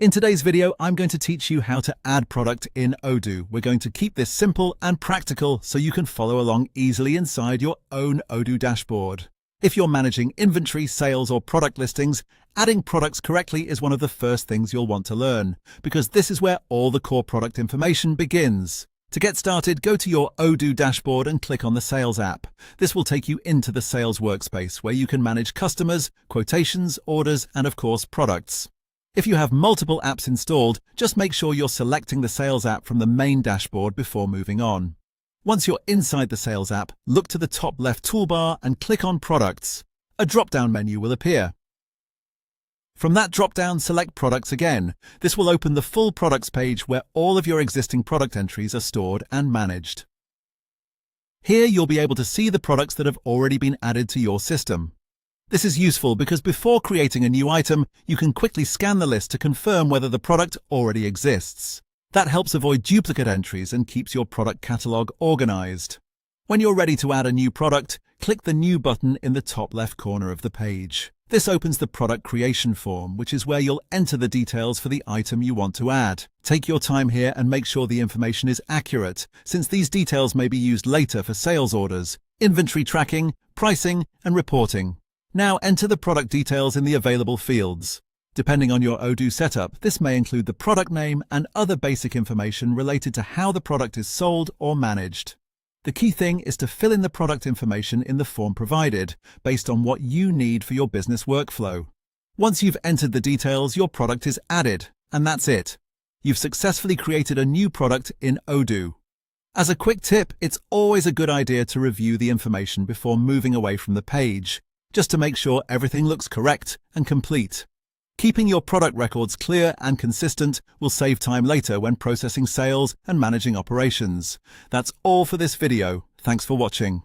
In today's video, I'm going to teach you how to add product in Odoo. We're going to keep this simple and practical so you can follow along easily inside your own Odoo dashboard. If you're managing inventory, sales, or product listings, adding products correctly is one of the first things you'll want to learn, because this is where all the core product information begins. To get started, go to your Odoo dashboard and click on the Sales app. This will take you into the Sales workspace where you can manage customers, quotations, orders, and of course, products. If you have multiple apps installed, just make sure you're selecting the Sales app from the main dashboard before moving on. Once you're inside the Sales app, look to the top left toolbar and click on Products. A drop-down menu will appear. From that drop-down, select Products again. This will open the full Products page where all of your existing product entries are stored and managed. Here you'll be able to see the products that have already been added to your system. This is useful because before creating a new item, you can quickly scan the list to confirm whether the product already exists. That helps avoid duplicate entries and keeps your product catalog organized. When you're ready to add a new product, click the New button in the top left corner of the page. This opens the product creation form, which is where you'll enter the details for the item you want to add. Take your time here and make sure the information is accurate, since these details may be used later for sales orders, inventory tracking, pricing, and reporting. Now enter the product details in the available fields. Depending on your Odoo setup, this may include the product name and other basic information related to how the product is sold or managed. The key thing is to fill in the product information in the form provided, based on what you need for your business workflow. Once you've entered the details, your product is added, and that's it. You've successfully created a new product in Odoo. As a quick tip, it's always a good idea to review the information before moving away from the page, just to make sure everything looks correct and complete. Keeping your product records clear and consistent will save time later when processing sales and managing operations. That's all for this video. Thanks for watching.